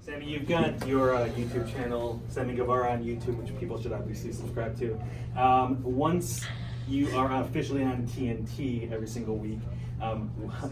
Sammy, you've got your YouTube channel, Sammy Guevara on YouTube, which people should obviously subscribe to. Once you are officially on TNT every single week,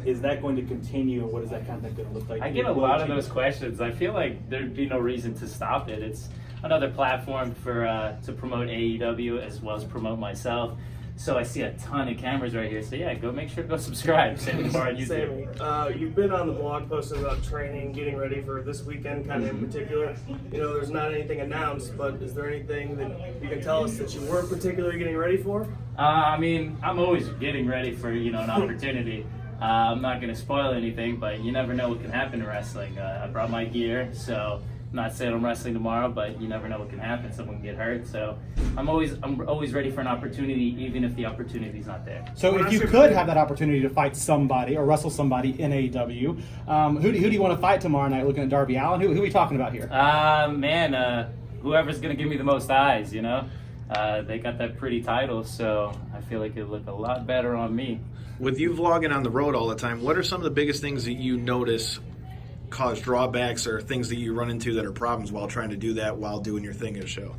is that going to continue, and what is that content going to look like? I get a lot of those questions. I feel like there'd be no reason to stop it. It's another platform for to promote AEW as well as promote myself. So I see a ton of cameras right here. So yeah, make sure to go subscribe. Sammy Guevara on YouTube. Sammy, you've been on the blog posting about training, getting ready for this weekend, kind of in particular. You know, there's not anything announced, but is there anything that you can tell us that you were particularly getting ready for? I mean, I'm always getting ready for an opportunity. I'm not going to spoil anything, but you never know what can happen in wrestling. I brought my gear, so I'm not saying I'm wrestling tomorrow, but you never know what can happen. Someone can get hurt, so I'm always ready for an opportunity, even if the opportunity's not there. So if you could have that opportunity to fight somebody or wrestle somebody in AEW, who do you want to fight tomorrow night? Looking at Darby Allin, who are we talking about here? Whoever's going to give me the most eyes, They got that pretty title, so I feel like it'd look a lot better on me. With you vlogging on the road all the time, what are some of the biggest things that you notice cause drawbacks or things that you run into that are problems while trying to do that while doing your thing at a show?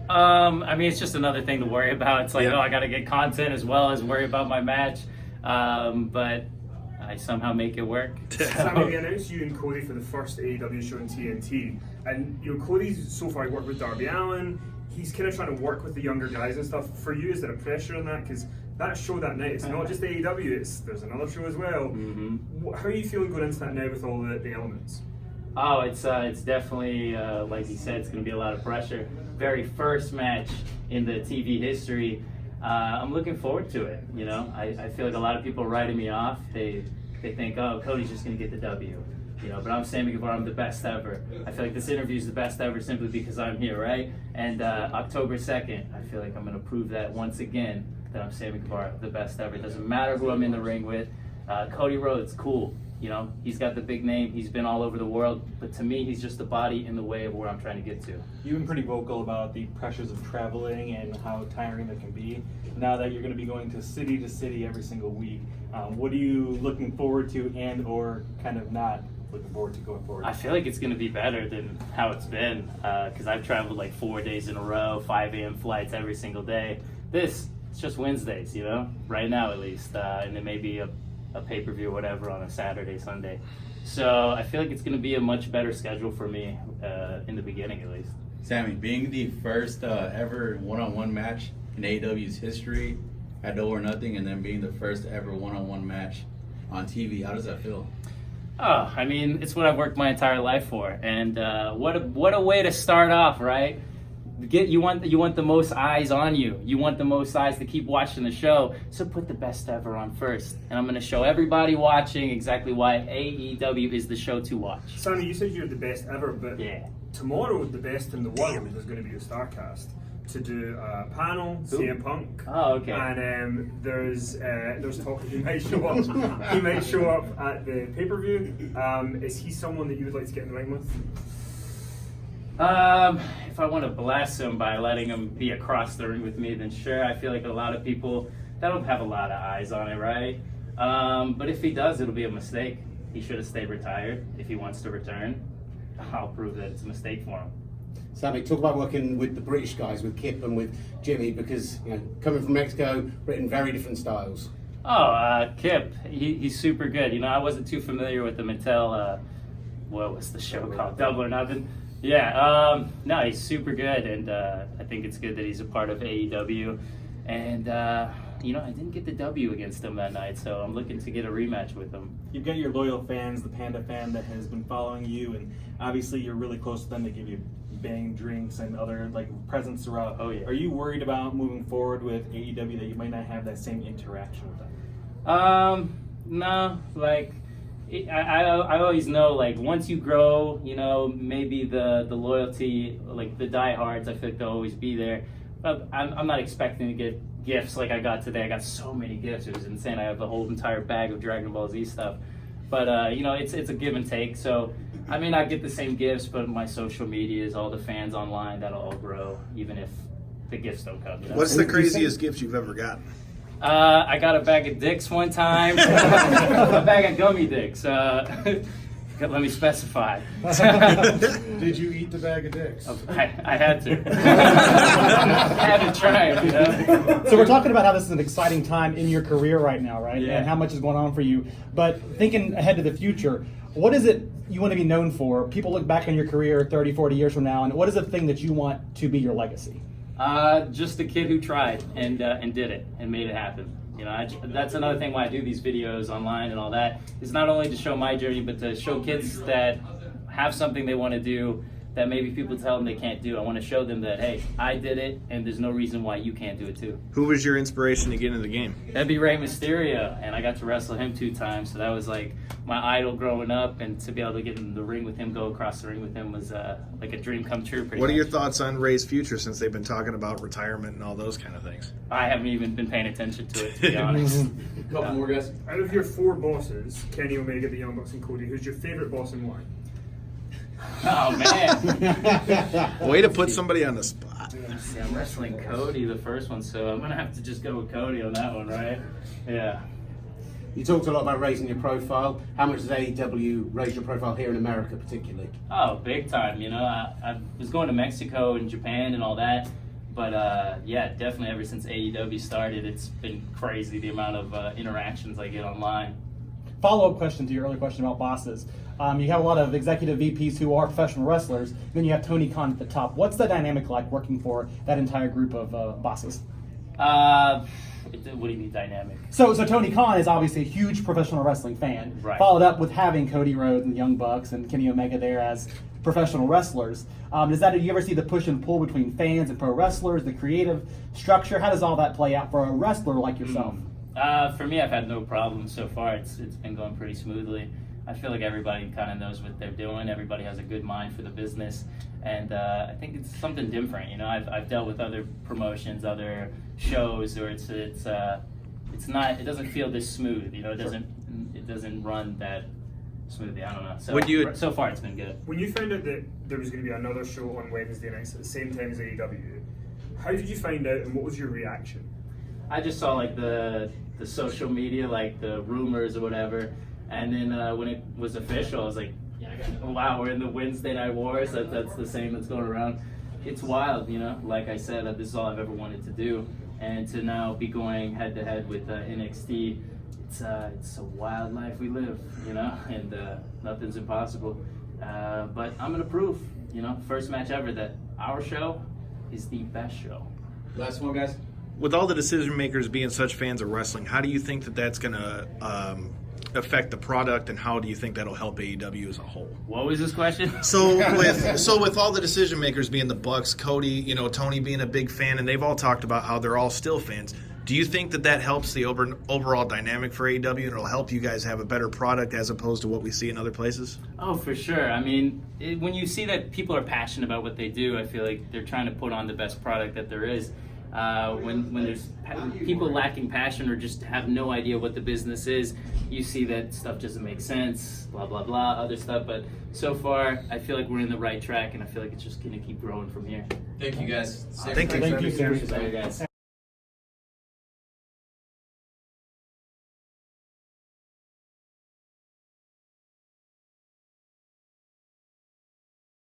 It's just another thing to worry about. It's like, I got to get content as well as worry about my match. But I somehow make it work. Sammy, we announced you and Cody for the first AEW show in TNT. And, Cody's so far worked with Darby Allin. He's kind of trying to work with the younger guys and stuff. For you, is there a pressure on that? Because that show that night, it's not just AEW, there's another show as well. Mm-hmm. How are you feeling going into that now with all the elements? Oh, it's definitely, like you said, it's going to be a lot of pressure. Very first match in the TV history. I'm looking forward to it, I feel like a lot of people are writing me off. They think, oh, Cody's just going to get the W. But I'm Sammy Guevara, I'm the best ever. I feel like this interview is the best ever simply because I'm here, right? And October 2nd, I feel like I'm going to prove that once again, that I'm Sammy Guevara, the best ever. It doesn't matter who I'm in the ring with. Cody Rhodes, cool. He's got the big name. He's been all over the world. But to me, he's just the body in the way of where I'm trying to get to. You've been pretty vocal about the pressures of traveling and how tiring that can be. Now that you're going to be going to city every single week, what are you looking forward to and or kind of not looking forward to going forward? I feel like it's going to be better than how it's been because I've traveled like 4 days in a row, 5 a.m. flights every single day. It's just Wednesdays, right now at least, and then maybe a pay-per-view or whatever on a Saturday, Sunday. So I feel like it's going to be a much better schedule for me in the beginning at least. Sammy, being the first ever one-on-one match in AEW's history at Double or Nothing, and then being the first ever one-on-one match on TV, how does that feel? Oh, it's what I've worked my entire life for, and what a way to start off, right? You want the most eyes on you. You want the most eyes to keep watching the show. So put the best ever on first, and I'm going to show everybody watching exactly why AEW is the show to watch. Sammy, you said you're the best ever, but tomorrow the best in the world is going to be a StarCast to do a panel, CM Punk. Oh, okay. And there's talk that he might show up. He might show up at the pay-per-view. Is he someone that you would like to get in the ring with? If I want to bless him by letting him be across the ring with me, then sure. I feel like a lot of people, that don't have a lot of eyes on it, right? But if he does, it'll be a mistake. He should have stayed retired. If he wants to return, I'll prove that it's a mistake for him. Sammy, talk about working with the British guys, with Kip and with Jimmy, because coming from Mexico, written very different styles. Oh, Kip, he's super good. I wasn't too familiar with him until, what was the show called? Double or Nothing? Yeah, no, he's super good, and I think it's good that he's a part of AEW. And, I didn't get the W against him that night, so I'm looking to get a rematch with him. You've got your loyal fans, the Panda fan that has been following you, and obviously you're really close to them. They give you bang drinks and other presents throughout. Oh, yeah. Are you worried about moving forward with AEW that you might not have that same interaction with them? No, I always know, once you grow, maybe the loyalty, the diehards, I feel like they'll always be there. But I'm not expecting to get gifts like I got today. I got so many gifts. It was insane. I have a whole entire bag of Dragon Ball Z stuff. But, it's a give and take. So I may not get the same gifts, but my social medias, all the fans online, that'll all grow, even if the gifts don't come. What's the craziest gift you've ever gotten? I got a bag of dicks one time. A bag of gummy dicks. Let me specify. Did you eat the bag of dicks? I had to. I had to try it, you know? So we're talking about how this is an exciting time in your career right now, right? Yeah. And how much is going on for you. But thinking ahead to the future, what is it you want to be known for? People look back on your career 30, 40 years from now, and what is the thing that you want to be your legacy? Just the kid who tried and did it and made it happen. You know, that's another thing why I do these videos online and all that. Is not only to show my journey, but to show kids that have something they want to do that maybe people tell them they can't do. I want to show them that, hey, I did it, and there's no reason why you can't do it too. Who was your inspiration to get into the game? That'd be Rey Mysterio, and I got to wrestle him 2 times, so that was like my idol growing up, and to be able to get in the ring with him, go across the ring with him was like a dream come true. What are your thoughts on Ray's future since they've been talking about retirement and all those kind of things? I haven't even been paying attention to it, to be honest. Couple more guys. Out of your 4 bosses, Kenny Omega, the Young Bucks, and Cody, who's your favorite boss and why? Oh, man. Way to put somebody on the spot. See, I'm wrestling Cody, the first one, so I'm going to have to just go with Cody on that one, right? Yeah. You talked a lot about raising your profile. How much does AEW raise your profile here in America, particularly? Oh, big time. You know, I was going to Mexico and Japan and all that. But, yeah, definitely ever since AEW started, it's been crazy the amount of interactions I get online. Follow-up question to your earlier question about bosses. You have a lot of executive VPs who are professional wrestlers. Then you have Tony Khan at the top. What's the dynamic like working for that entire group of bosses? What do you mean dynamic? So Tony Khan is obviously a huge professional wrestling fan. Right. Followed up with having Cody Rhodes and the Young Bucks and Kenny Omega there as professional wrestlers. Do you ever see the push and pull between fans and pro wrestlers, the creative structure? How does all that play out for a wrestler like yourself? For me, I've had no problems so far. It's been going pretty smoothly. I feel like everybody kind of knows what they're doing. Everybody has a good mind for the business, and I think it's something different. You know, I've dealt with other promotions, other shows, where it's not. It doesn't feel this smooth. You know, it doesn't run that smoothly. I don't know. So so far, it's been good. When you found out that there was going to be another show on Wednesday nights at the same time as AEW, how did you find out, and what was your reaction? I just saw like the social media, like the rumors or whatever, and then when it was official, I was like, oh, wow, we're in the Wednesday Night Wars. That's the same that's going around. It's wild, you know. Like I said, this is all I've ever wanted to do, and to now be going head to head with NXT, it's a wild life we live, you know, and nothing's impossible. But I'm gonna prove, you know, first match ever, that our show is the best show. Last one, guys. With all the decision makers being such fans of wrestling, how do you think that that's going to affect the product, and how do you think that'll help AEW as a whole? What was this question? So with all the decision makers being the Bucks, Cody, you know, Tony being a big fan, and they've all talked about how they're all still fans. Do you think that helps the overall dynamic for AEW, and it'll help you guys have a better product as opposed to what we see in other places? Oh, for sure. I mean, when you see that people are passionate about what they do, I feel like they're trying to put on the best product that there is. When there's people lacking passion or just have no idea what the business is, you see that stuff doesn't make sense, blah, blah, blah, other stuff. But so far, I feel like we're in the right track, and I feel like it's just going to keep growing from here. Thank you, guys. Thank you. Thank you, sir. Later, guys.